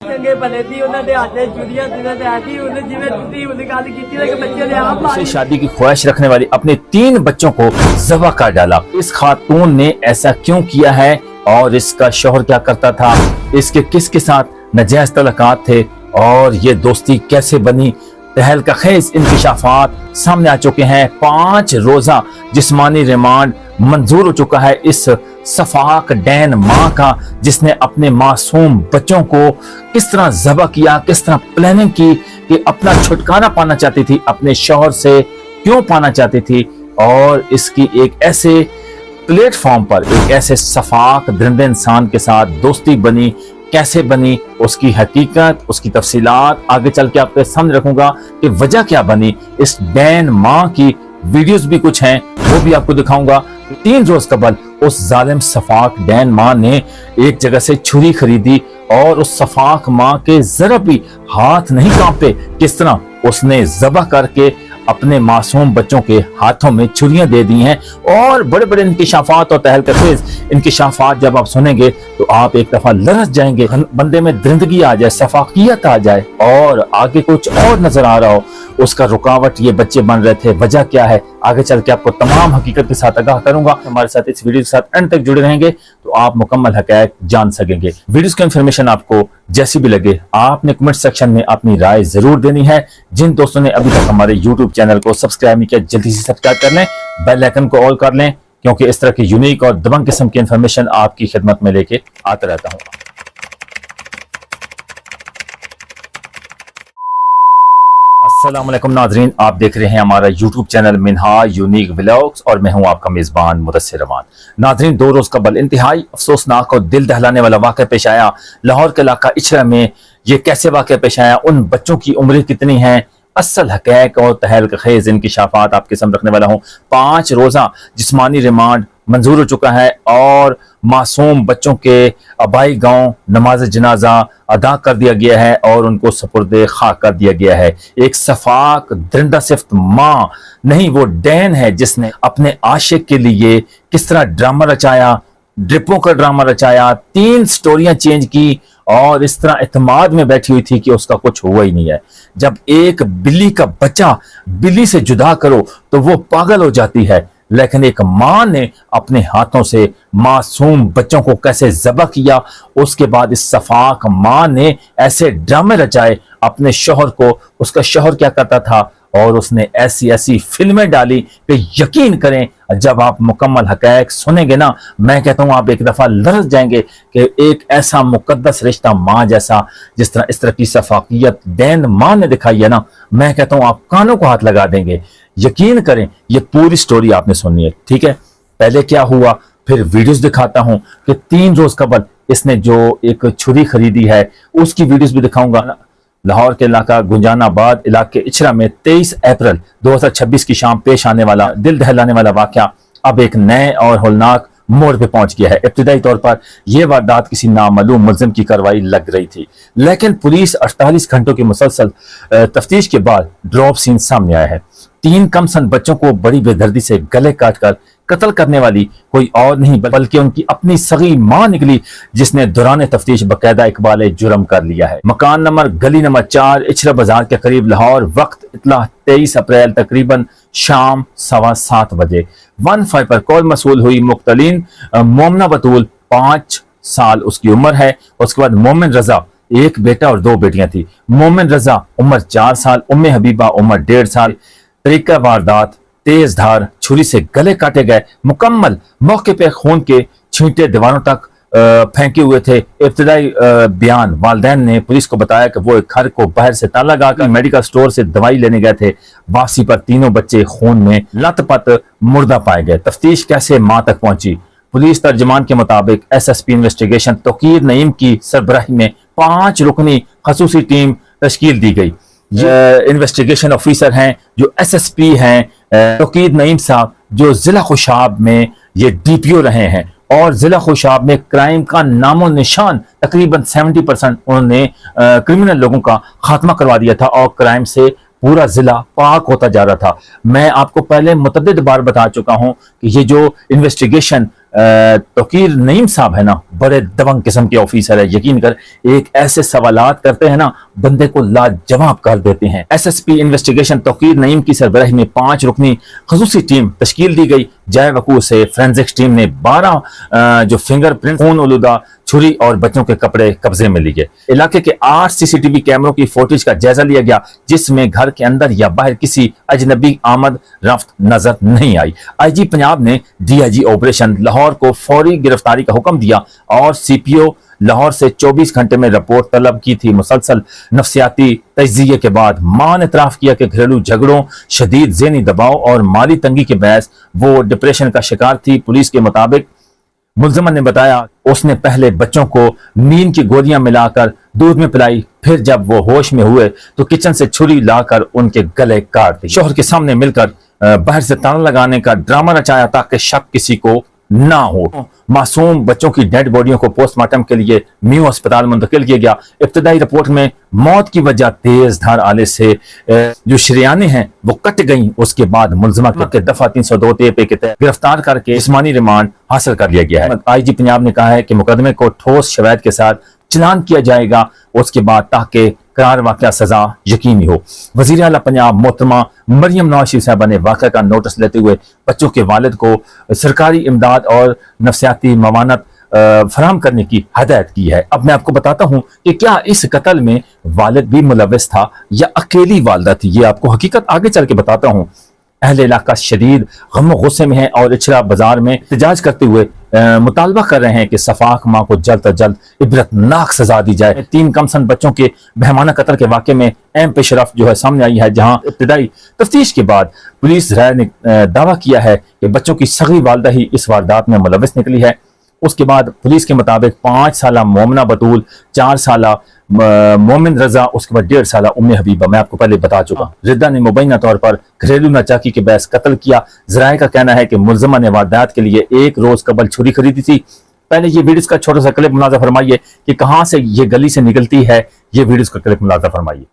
ਚੰਗੇ ਭਲੇ ਦੀ ਉਹਨਾਂ ਦੇ ਹੱਥ 'ਚ ਚੁੜੀਆਂ ਸੀ ਤੇ ਆਦੀ ਉਹਨੇ ਜਿਵੇਂ ਤੁਸੀਂ ਉਹਨੇ ਗੱਲ ਕੀਤੀ ਕਿ ਬੱਚੇ ਨੇ ਆਪ से शादी की ख्वाहिश रखने वाली अपने 3 बच्चों को ज़बह कर डाला। इस खातून ने ऐसा क्यों किया है और इसका शौहर क्या करता था, इसके किसके साथ नाजायज तल्लुकात थे और ये दोस्ती कैसे बनी, तहलका खेज इंकिशाफात सामने आ चुके हैं। 5 रोजा जिस्मानी रिमांड मंजूर हो चुका है इस सफाक डैन माँ का, जिसने अपने मासूम बच्चों को किस तरह ज़बह किया, किस तरह प्लानिंग की कि अपना छुटकारा पाना चाहती थी, अपने शौहर से क्यों पाना चाहती थी, और इसकी एक ऐसे प्लेटफॉर्म पर एक ऐसे सफाक दरिंदे इंसान के साथ दोस्ती बनी, कैसे बनी, उसकी हकीकत, उसकी तफसीलात आगे चल के आपके सामने रखूंगा कि वजह क्या बनी। इस डैन माँ की वीडियोस भी कुछ हैं, वो भी आपको दिखाऊंगा। 3 रोज कबल उस जालिम सफाक डैन माँ ने एक जगह से छुरी खरीदी और उस सफाक माँ के जरा भी हाथ नहीं कांपे, किस तरह उसने ज़बह करके अपने मासूम बच्चों के हाथों में छुरियां दे दी हैं। और बड़े बड़े इंकिशाफात और तहलका-खेज इंकिशाफात जब आप सुनेंगे तो आप एक दफा लरस जाएंगे, बंदे में दरिंदगी आ जाए, सफाकियत आ जाए और आगे कुछ और नजर आ रहा हो, उसका रुकावट ये बच्चे बन रहे थे, वजह क्या है, आगे चल के आपको तमाम हकीकत के साथ आगाह करूंगा। हमारे साथ इस वीडियो के साथ एंड तक जुड़े रहेंगे तो आप मुकम्मल हक़ाइक़ जान सकेंगे। वीडियोस की इंफॉर्मेशन आपको जैसी भी लगे आपने कमेंट सेक्शन में अपनी राय जरूर देनी है। जिन दोस्तों ने अभी तक हमारे यूट्यूब चैनल को सब्सक्राइब नहीं किया, जल्दी से सब्सक्राइब कर लें, बेल आइकन को ऑल कर लें, क्योंकि इस तरह की यूनिक और दबंग किस्म की इंफॉर्मेशन आपकी खिदमत में लेके आता रहता हूँ। अस्सलाम वालेकुम नाज़रीन, आप देख रहे हैं हमारा YouTube channel Minhaj unique vlogs और मैं हूं आपका मेज़बान मुदस्सिर रमान। नाज़रीन, 2 रोज़ कबल इंतहाई अफसोसनाक और दिल दहलाने वाला वाक़या पेश आया लाहौर के इलाका इचरा में। ये कैसे वाक़या पेश आया, उन बच्चों की उम्रें कितनी हैं, असल हक़ाइक़ और तहलका खेज इंकिशाफात आपके सामने रखने वाला हूँ। 5 रोज़ा जिस्मानी रिमांड मंजूर हो चुका है और मासूम बच्चों के आबाई गांव नमाज जनाजा अदा कर दिया गया है और उनको सपुर्दे खाक कर दिया गया है। एक सफाक दरिंदा सिफ्त माँ नहीं, वो डैन है जिसने अपने आशिक के लिए किस तरह ड्रामा रचाया, ड्रिपों का ड्रामा रचाया, 3 स्टोरियां चेंज की और इस तरह इत्मीनान में बैठी हुई थी कि उसका कुछ हुआ ही नहीं है। जब एक बिल्ली का बच्चा बिल्ली से जुदा करो तो वो पागल हो जाती है, लेकिन एक माँ ने अपने हाथों से मासूम बच्चों को कैसे ज़बह किया, उसके बाद इस सफाक माँ ने ऐसे ड्रामे रचाए अपने शौहर को, उसका शौहर क्या करता था और उसने ऐसी ऐसी फिल्में डाली कि यकीन करें जब आप मुकम्मल हक़ाइक़ सुनेंगे ना, मैं कहता हूँ आप एक दफ़ा लरस जाएंगे कि एक ऐसा मुकद्दस रिश्ता माँ जैसा, जिस तरह इस तरह की सफाकियत डैन माँ ने दिखाई है ना, मैं कहता हूँ आप कानों को हाथ लगा देंगे। यकीन करें ये पूरी स्टोरी आपने सुननी है, ठीक है। पहले क्या हुआ, फिर वीडियोस दिखाता हूँ कि 3 रोज कबल इसने जो एक छुरी खरीदी है उसकी वीडियोस भी दिखाऊंगा ना। लाहौर के इलाका गुंजानाबाद इलाके इचरा में 23 अप्रैल 2026 की शाम पेश आने वाला दिल दहलाने वाला वाक़या अब एक नए और होलनाक मोड़ पे पहुंच गया है। इब्तिदाई तौर पर यह वारदात किसी नामालूम मुल्ज़िम की कार्रवाई लग रही थी, लेकिन पुलिस 48 घंटों की मुसलसल तफ्तीश के बाद ड्रॉप सीन सामने आया है। 3 कमसन बच्चों को बड़ी बेदर्दी से गले काटकर कत्ल करने वाली कोई और नहीं बल्कि उनकी अपनी सगी मां निकली, जिसने दौरान तफ्तीश बाकायदा इकबाल जुर्म कर लिया है। मकान नंबर गली नंबर 4 इचरा बाजार के करीब लाहौर, वक्त इतला 23 अप्रैल तकरीबन शाम 7:15 बजे 15 पर कॉल मसूल हुई। मुक्तलीन मोमना बतूल 5 साल उसकी उम्र है। उसके बाद मोमिन रजा, एक बेटा और 2 बेटियां थी। मोमिन रजा उम्र 4 साल, उम्मे हबीबा उम्र 1.5 साल। तरीका वारदात, तेज धार छुरी से गले काटे गए, मुकम्मल मौके पे खून के छींटे दीवारों तक फेंके हुए थे। इब्तिदाई बयान, वालिदैन ने पुलिस को बताया कि वो एक घर को बाहर से ताला लगाकर मेडिकल स्टोर से दवाई लेने गए थे। वापसी पर तीनों बच्चे खून में लथपथ मुर्दा पाए गए। तफ्तीश कैसे मां तक पहुंची, पुलिस तर्जमान के मुताबिक एसएसपी इन्वेस्टिगेशन तौकीर नईम की सरबराही में 5 रुकनी खसूसी टीम तश्कील दी गई। इन्वेस्टिगेशन ऑफिसर हैं जो एसएसपी हैं तौकीर नईम साहब, जो जिला खुशाब में ये डीपीओ रहे हैं और जिला खुशाब में क्राइम का नामो निशान तकरीबन 70% उन्होंने क्रिमिनल लोगों का खात्मा करवा दिया था और क्राइम से पूरा जिला पाक होता जा रहा था। मैं आपको पहले मुतअद्दिद बार बता चुका हूं कि ये जो इन्वेस्टिगेशन توقیر نعیم صاحب ہے نا, بڑے دبنگ قسم کے آفیسر ہے. یقین کر ایک ایسے سوالات کرتے ہیں نا بندے کو لاجواب کر دیتے ہیں. ایس ایس پی انویسٹیگیشن توقیر نعیم کی سربراہی میں 5 رکنی خصوصی ٹیم تشکیل دی گئی. جائے وقوع سے فورینزکس ٹیم نے 12 جو فنگر پرنٹ, خون آلودہ چھری اور بچوں کے کپڑے قبضے میں لیے. علاقے کے 8 CCTV کیمروں کی فوٹیج کا جائزہ لیا گیا جس میں گھر کے اندر یا باہر کسی اجنبی آمد رفت نظر نہیں آئی. IG پنجاب نے DIG آپریشن لاہور کو فوری گرفتاری کا حکم دیا اور CPO لاہور سے 24 گھنٹے میں رپورٹ طلب کی تھی. مسلسل نفسیاتی تجزیے کے بعد ماں نے اعتراف کیا کہ گھریلو جھگڑوں, شدید ذہنی دباؤ اور مالی تنگی کے باعث وہ ڈپریشن کا شکار تھی. پولیس کے مطابق ملزمہ نے بتایا اس نے پہلے بچوں کو نیند کی گولیاں ملا کر دودھ میں پلائی, پھر جب وہ ہوش میں ہوئے تو کچن سے چھری لا کر ان کے گلے کاٹ دی. شوہر کے سامنے مل کر باہر سے تالا لگانے کا ڈرامہ رچایا تاکہ شک کسی کو نہ ہو. معصوم بچوں کی ڈیڈ باڈیوں کو پوسٹ مارٹم کے لیے میو اسپتال منتقل کیا گیا. ابتدائی رپورٹ میں موت کی وجہ تیز دھار آلے سے جو شریانیں ہیں وہ کٹ گئیں. اس کے بعد ملزمہ کے دفعہ 302 TAP کے تحت گرفتار کر کے جسمانی ریمانڈ حاصل کر لیا گیا ہے. IG پنجاب نے کہا ہے کہ مقدمے کو ٹھوس شواہد کے ساتھ چلان کیا جائے گا اس کے بعد تاکہ قرار واقعہ سزا یقینی ہو. وزیر اعلیٰ پنجاب محترمہ مریم نواز شریف صاحبہ نے واقعہ کا نوٹس لیتے ہوئے بچوں کے والد کو سرکاری امداد اور نفسیاتی معاونت فراہم کرنے کی ہدایت کی ہے. اب میں آپ کو بتاتا ہوں کہ کیا اس قتل میں والد بھی ملوث تھا یا اکیلی والدہ تھی. یہ آپ کو حقیقت آگے چل کے بتاتا ہوں. اہل علاقہ شدید غم و غصے میں ہیں اور اچھرا بازار میں احتجاج کرتے ہوئے مطالبہ کر رہے ہیں کہ شفاق ماں کو جلد از جلد عبرتناک سزا دی جائے. 3 کمسن بچوں کے بہیمانہ قتل کے واقعے میں اہم پیش رفت جو ہے سامنے آئی ہے, جہاں ابتدائی تفتیش کے بعد پولیس رائے نے دعویٰ کیا ہے کہ بچوں کی صغیر والدہ ہی اس واردات میں ملوث نکلی ہے. اس کے بعد پولیس کے مطابق 5 سالہ مومنہ بطول, 4 سالہ مومن رضا, اس کے بعد 1.5 سالہ ام حبیبہ. میں آپ کو پہلے بتا چکا. ردہ نے مبینہ طور پر گھریلو ناچاکی کے باعث قتل کیا. ذرائع کا کہنا ہے کہ ملزمہ نے واردات کے لیے 1 روز قبل چھری خریدی تھی. پہلے یہ ویڈیوز کا چھوٹا سا کلپ ملاحظہ فرمائیے کہ کہاں سے یہ گلی سے نکلتی ہے. یہ ویڈیوز کا کلپ ملاحظہ فرمائیے.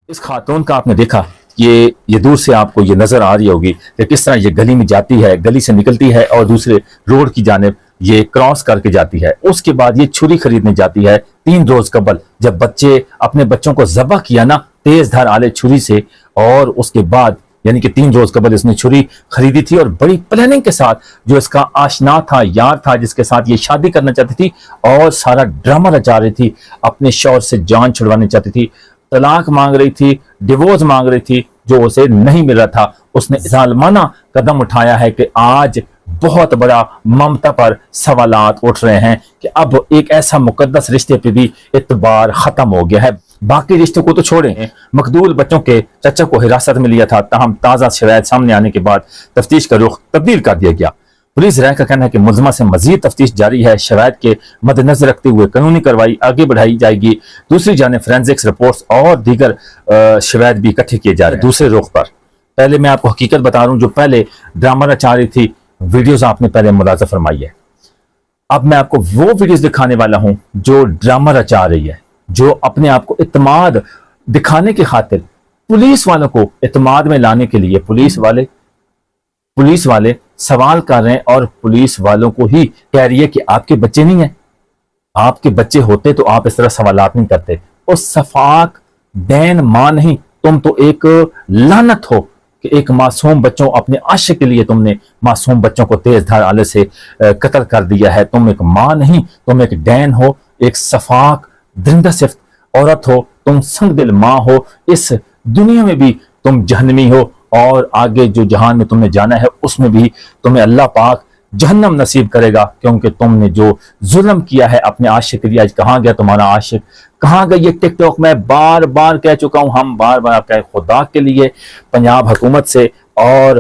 اس خاتون کا آپ نے دیکھا یہ دور سے آپ کو یہ نظر آ رہی ہوگی کہ کس طرح یہ گلی میں جاتی ہے, گلی سے نکلتی ہے اور دوسرے روڈ کی جانب یہ کراس کر کے جاتی ہے. اس کے بعد یہ چھری خریدنے جاتی ہے 3 روز قبل, جب اپنے بچوں کو ذبح کیا نا تیز دھار آلے چھری سے, اور اس کے بعد یعنی کہ 3 روز قبل اس نے چھری خریدی تھی اور بڑی پلاننگ کے ساتھ جو اس کا آشنا تھا, یار تھا, جس کے ساتھ یہ شادی کرنا چاہتی تھی اور سارا ڈرامہ رچا رہی تھی, اپنے شوہر سے جان چھڑوانا چاہتی تھی, طلاق مانگ رہی تھی, ڈیورس مانگ رہی تھی, جو اسے نہیں مل رہا تھا. اس نے ظالمانہ قدم اٹھایا ہے کہ آج بہت بڑا ممتا پر سوالات اٹھ رہے ہیں کہ اب ایک ایسا مقدس رشتے پہ بھی اعتبار ختم ہو گیا ہے. باقی رشتوں کو تو چھوڑیں, مقتول بچوں کے چچا کو حراست میں لیا تھا, تاہم تازہ شواہد سامنے آنے کے بعد تفتیش کا رخ تبدیل کر دیا گیا. پولیس رائے کا کہنا ہے کہ ملزمہ سے مزید تفتیش جاری ہے. شواہد کے مد نظر رکھتے ہوئے قانونی کارروائی آگے بڑھائی جائے گی. دوسری جانب فورینزکس رپورٹس اور دیگر شواہد بھی اکٹھے کیے جا رہے ہیں. دوسرے رخ پر پہلے میں آپ کو حقیقت بتا رہا ہوں, جو پہلے ڈرامہ رچا رہی تھی ویڈیوز آپ نے پہلے ملاحظہ فرمائی ہے. اب میں آپ کو وہ ویڈیوز دکھانے والا ہوں جو ڈرامہ رچا رہی ہے, جو اپنے آپ کو اعتماد دکھانے کی خاطر پولیس والوں کو اعتماد میں لانے کے لیے پولیس والے سوال کر رہے ہیں اور پولیس والوں کو ہی کہہ رہی ہے کہ آپ کے بچے نہیں ہیں, آپ کے بچے ہوتے تو آپ اس طرح سوالات نہیں کرتے. اور شفاق دین ماں نہیں, تم تو ایک لعنت ہو کہ ایک معصوم بچوں, اپنے عاشق کے لیے تم نے معصوم بچوں کو تیز دھار آلے سے قتل کر دیا ہے. تم ایک ماں نہیں, تم ایک ڈین ہو, ایک شفاق درندہ صفت عورت ہو, تم سنگ دل ماں ہو. اس دنیا میں بھی تم جہنمی ہو اور آگے جو جہان میں تم نے جانا ہے اس میں بھی تمہیں اللہ پاک جہنم نصیب کرے گا, کیونکہ تم نے جو ظلم کیا ہے اپنے عاشق کے لیے. آج کہاں گیا تمہارا عاشق, کہاں گئی یہ ٹک ٹاک؟ میں بار بار کہہ چکا ہوں, ہم بار بار کہہ, خدا کے لیے پنجاب حکومت سے اور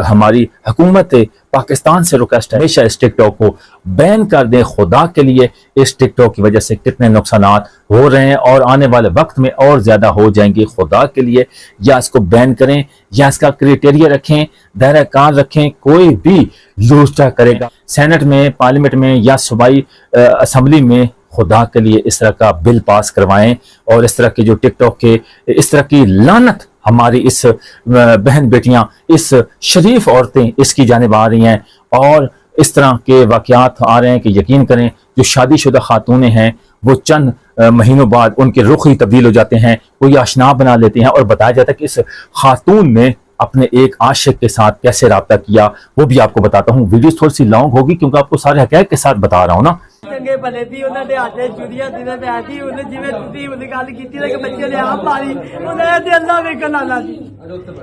ہماری حکومت پاکستان سے ریکویسٹ ہے, ہمیشہ اس ٹک ٹاک کو بین کر دیں. خدا کے لیے اس ٹک ٹاک کی وجہ سے کتنے نقصانات ہو رہے ہیں اور آنے والے وقت میں اور زیادہ ہو جائیں گے. خدا کے لیے یا اس کو بین کریں یا اس کا کرائٹیریا رکھیں, دائرہ کار رکھیں. کوئی بھی لوزٹا کرے گا سینٹ میں, پارلیمنٹ میں یا صوبائی اسمبلی میں, खुदा के लिए इस तरह का बिल पास करवाएं और इस तरह के जो टिकटॉक के इस तरह की लानत हमारी इस बहन बेटियां, इस शरीफ औरतें इसकी जानिब आ रही हैं और इस तरह के वाकयात आ रहे हैं कि यकीन करें जो शादीशुदा खातूनें हैं वो चंद महीनों बाद उनके रुख ही तब्दील हो जाते हैं, कोई आशना बना लेते हैं और बताया जाता है कि इस खातून ने अपने एक आशिक के साथ कैसे राब्ता किया, वो भी आपको बताता हूँ। वीडियो थोड़ी सी लॉन्ग होगी क्योंकि आपको सारे हक़ाइक़ के साथ बता रहा हूँ ना। ਚੰਗੇ ਭਲੇ ਦੀ ਉਹਨਾਂ ਦੇ ਹੱਥ 'ਚ ਚੁਰੀਆਂ ਦਿਨਾਂ ਤੇ ਆਦੀ ਉਹਨੇ ਜਿਵੇਂ ਤੁਸੀਂ ਉਹਦੀ ਗੱਲ ਕੀਤੀ ਨਾ ਕਿ ਬੱਚੇ ਦੇ ਆਪ ਮਾਰੀ ਉਹਨੇ ਤੇ ਅੱਲਾ ਵੇਖਣ ਵਾਲਾ ਸੀ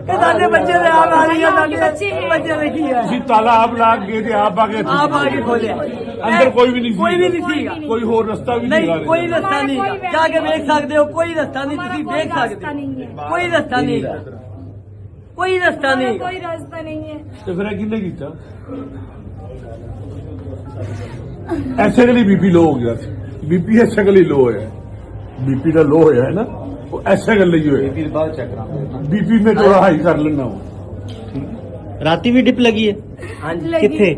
ਕਿ ਸਾਡੇ ਬੱਚੇ ਦੇ ਆਪ ਮਾਰੀ ਆ ਸਾਡੇ ਬੱਚੇ ਨੇ ਕੀ ਹੈ ਤੁਸੀਂ ਤਾਲਾ ਆਪ ਲਾ ਕੇ ਤੇ ਆਪ ਆ ਕੇ ਖੋਲਿਆ ਅੰਦਰ ਕੋਈ ਵੀ ਨਹੀਂ ਸੀਗਾ ਕੋਈ ਹੋਰ ਰਸਤਾ ਵੀ ਨਹੀਂ ਕੋਈ ਰਸਤਾ ਨਹੀਂ ਜਾ ਕੇ ਵੇਖ ਸਕਦੇ ਹੋ ਕੋਈ ਰਸਤਾ ਨਹੀਂ ਤੁਸੀਂ ਦੇਖ ਸਕਦੇ ਕੋਈ ਰਸਤਾ ਨਹੀਂ ਕੋਈ ਰਸਤਾ ਨਹੀਂ ਹੈ ਤੇ ਫਿਰ ਇਹ ਕਿੰਨੇ ਕੀਤਾ ਐਸੇ ਗਲੀ ਬੀਪੀ ਲੋ ਹੋ ਗਿਆ ਸੀ ਬੀਪੀ ਐਸੇ ਗਲੀ ਲੋ ਹੋਇਆ ਬੀਪੀ ਦਾ ਲੋ ਹੋਇਆ ਹੈ ਨਾ ਉਹ ਐਸੇ ਗੱਲ ਲਈ ਹੋਇਆ ਬੀਪੀ ਬਾਅਦ ਚੈੱਕ ਕਰਾਂਗੇ ਬੀਪੀ ਮੈਂ ਥੋੜਾ ਹਾਈ ਕਰ ਲੈਣਾ राती भी डिप लगी है ਹਾਂਜੀ किथे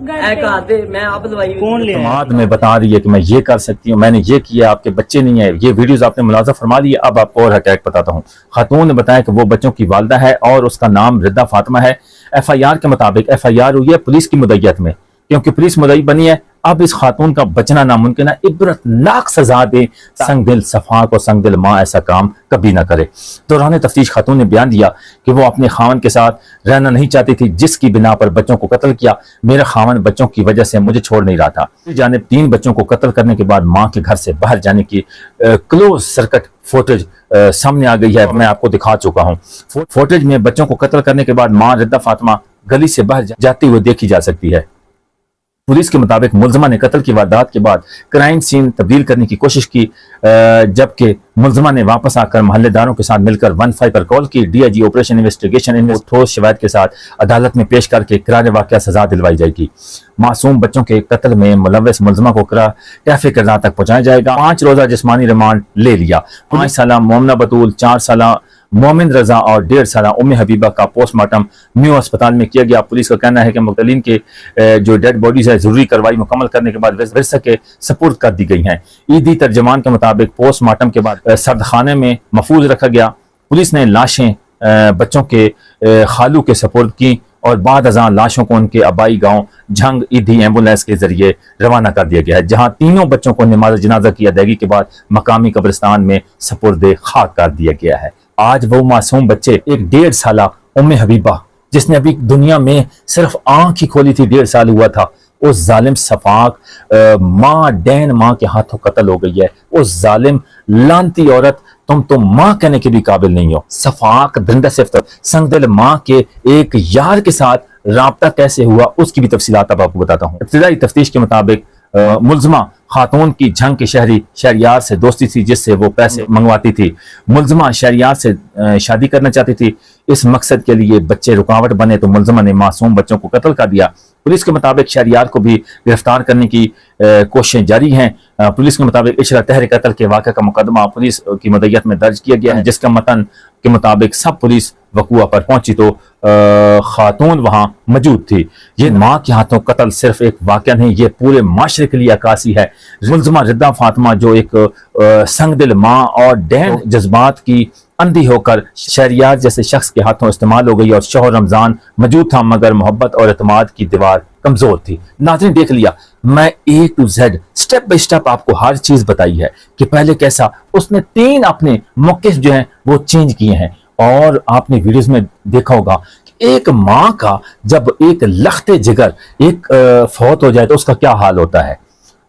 ਘਰ ਤੇ मैं आप दवाई कौन ले आया? दामाद में बता रही है कि मैं ये कर सकती हूँ, मैंने ये किया, आपके बच्चे नहीं है, ये वीडियोस आपने मुलाजा फरमा लिए। अब आपको और हक़ाइक़ बताता हूँ। खातून ने बताया कि वो बच्चों की वालदा है और उसका नाम रिद्दा फातिमा है। FIR के मुताबिक FIR हुई है पुलिस की मुद्दत में, क्योंकि पुलिस मुद्दई बनी है। अब इस खातून का बचना नामुमकिन है। इबरतनाक सजा दे, संग दिल सफाक और संग दिल माँ ऐसा काम कभी ना करे। दौरान तफ्तीश खातून ने बयान दिया कि वो अपने खावन के साथ रहना नहीं चाहती थी, जिसकी बिना पर बच्चों को कत्ल किया। मेरा खावन बच्चों की वजह से मुझे छोड़ नहीं रहा था। जानिब 3 बच्चों को कत्ल करने के बाद माँ के घर से बाहर जाने की क्लोज सर्किट फुटेज सामने आ गई है। मैं आपको दिखा चुका हूँ। फुटेज में बच्चों को कत्ल करने के बाद माँ रिद्दा फातिमा गली से बाहर जाती हुई देखी जा सकती है। पुलिस के मुताबिक मुलजमा ने कत्ल की वारदात के बाद क्राइम सीन तब्दील करने की कोशिश की, जबकि मुलजमा ने वापस आकर मोहल्लेदारों के साथ मिलकर 15 पर कॉल की। DIG ऑपरेशन इन्वेस्टिगेशन इन ठोस शिकायत के साथ अदालत में पेश करके किरारे वाक़या सजा दिलवाई जाएगी। मासूम बच्चों के कत्ल में मुलव्वस मुलजमा को कैफे किरदार तक पहुंचाया जाएगा। 5 रोजा जिस्मानी रिमांड ले लिया। 5 साला मोमना बतूल, 4 साला मोमिन रजा और 1.5 साला उम्मे हबीबा का पोस्टमार्टम न्यू अस्पताल में किया गया। पुलिस का कहना है कि मुक़तलीन के जो डेड बॉडीज है जरूरी कार्रवाई मुकम्मल करने के बाद विरसा के सपुर्द कर दी गई हैं। ईदी तर्जमान के मुताबिक पोस्टमार्टम के बाद सर्दखाने में महफूज रखा गया। पुलिस ने लाशें बच्चों के खालू के सपुर्द की और बाद अज़ां लाशों को उनके आबाई गांव झंग ईदी एम्बुलेंस के जरिए रवाना कर दिया गया है, जहां तीनों बच्चों को नमाज जनाजा की अदायगी के बाद मकामी कब्रिस्तान में सपुर्द खाक कर दिया गया है। आज वो मासूम बच्चे, एक 1.5 साला उम्मे हबीबा जिसने अभी दुनिया में सिर्फ आंख ही खोली थी, 1.5 साल हुआ था, उस जालिम सफाक माँ डैन माँ के हाथों कत्ल हो गई है। उस जालिम लानती औरत, तुम तो माँ कहने के भी काबिल नहीं हो। सफाक दरिंदा सिफ्त संगदिल माँ के एक यार के साथ राब्ता कैसे हुआ उसकी भी तफसीलात अब आपको बताता हूँ। इब्तिदाई तफ्तीश के मुताबिक मुलजमा खातून की झंग के शहरियार से दोस्ती थी, जिससे वो पैसे मंगवाती थी। मुलजमा शहरियार से शादी करना चाहती थी। इस मकसद के लिए बच्चे रुकावट बने तो मुलजमा ने मासूम बच्चों को कत्ल कर दिया। पुलिस के मुताबिक शहरियार को भी गिरफ्तार करने की कोशिशें जारी हैं। पुलिस के मुताबिक इशरा तहर कत्ल के वाक़े का मुकदमा पुलिस की मदयत में दर्ज किया गया है, जिसका मतन के मुताबिक सब पुलिस वकुआ पर पहुंची तो खातून वहां मौजूद थी। ये माँ के हाथों कत्ल सिर्फ एक वाक़या नहीं, ये पूरे माशरे के लिए अकासी है। मुलजमा रिद्दा फातिमा जो एक संगदिल माँ और डैन जज्बात की अंधी होकर शहरियार जैसे शख्स के हाथों इस्तेमाल हो गई और शौहर रमजान मौजूद था, मगर मोहब्बत और एतमाद की दीवार कमजोर थी। नाज़रीन देख लिया, मैं A to Z step by step आपको हर चीज बताई है कि पहले कैसा उसने 3 अपने मौक़िफ़ जो हैं वो चेंज किए हैं। और आपने वीडियोस में देखा होगा कि एक माँ का जब एक लख्ते जिगर एक फौत हो जाए तो उसका क्या हाल होता है।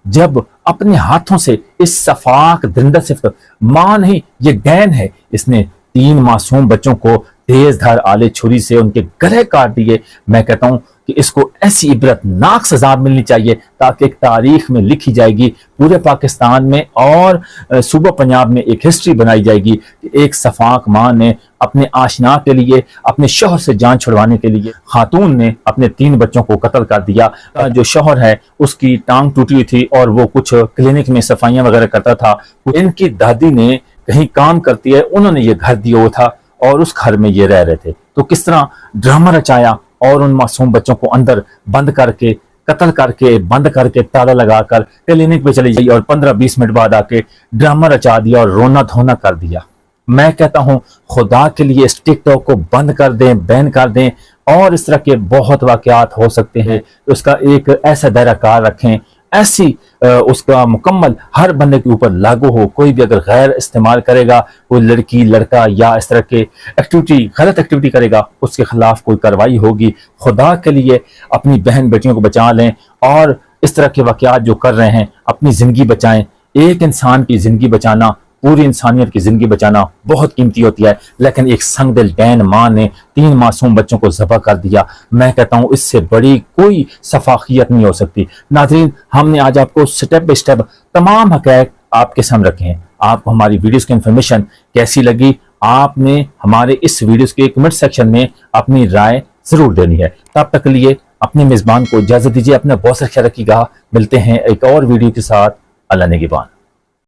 जब अपने हाथों से इस सफाक दरिंदा सिफ्त माँ नहीं, ये डैन है, इसने 3 मासूम बच्चों को तेज धार आले छुरी से उनके गले काट दिए। मैं कहता हूं कि इसको ऐसी इबरतनाक सजा मिलनी चाहिए ताकि एक तारीख में लिखी जाएगी पूरे पाकिस्तान में और सूबा पंजाब में एक हिस्ट्री बनाई जाएगी कि एक सफाक माँ ने अपने आशना के लिए, अपने शौहर से जान छुड़वाने के लिए खातून ने अपने 3 बच्चों को कत्ल कर दिया। जो शौहर है उसकी टांग टूटी हुई थी और वो कुछ क्लिनिक में सफाइयां वगैरह करता था। इनकी दादी ने कहीं काम करती है, उन्होंने ये घर दिया हुआ था और उस घर में ये रह रहे थे। तो किस तरह ड्रामा रचाया और उन मासूम बच्चों को अंदर बंद करके कत्ल करके बंद करके ताला लगाकर क्लिनिक पे चली गई और 15-20 मिनट बाद आके ड्रामा रचा दिया और रोना धोना कर दिया। मैं कहता हूं खुदा के लिए इस टिकटॉक को बंद कर दें, बैन कर दें, और इस तरह के बहुत वाकयात हो सकते हैं। उसका एक ऐसा दायरा कार रखें, ऐसी उसका मुकम्मल हर बंदे के ऊपर लागू हो। कोई भी अगर गैर इस्तेमाल करेगा, कोई लड़की लड़का या इस तरह के एक्टिविटी गलत एक्टिविटी करेगा, उसके खिलाफ कोई कार्रवाई होगी। खुदा के लिए अपनी बहन बेटियों को बचा लें और इस तरह के वाकयात जो कर रहे हैं अपनी ज़िंदगी बचाएं। एक इंसान की ज़िंदगी बचाना, पूरी इंसानियत की ज़िंदगी बचाना बहुत कीमती होती है, लेकिन एक संगदिल डैन माँ ने 3 मासूम बच्चों को ज़बह कर दिया। मैं कहता हूँ इससे बड़ी कोई सफाकियत नहीं हो सकती। नाज़रीन, हमने आज आपको स्टेप बाय स्टेप तमाम हक़ाइक़ आपके सामने रखे हैं। आपको हमारी वीडियोस की इन्फॉर्मेशन कैसी लगी, आपने हमारे इस वीडियोस के कमेंट सेक्शन में अपनी राय ज़रूर देनी है। तब तक के लिए अपने मेज़बान को इजाज़त दीजिए, अपना बहुत सा ख्याल रखिएगा। मिलते हैं एक और वीडियो के साथ। अल्लाह निगहबान।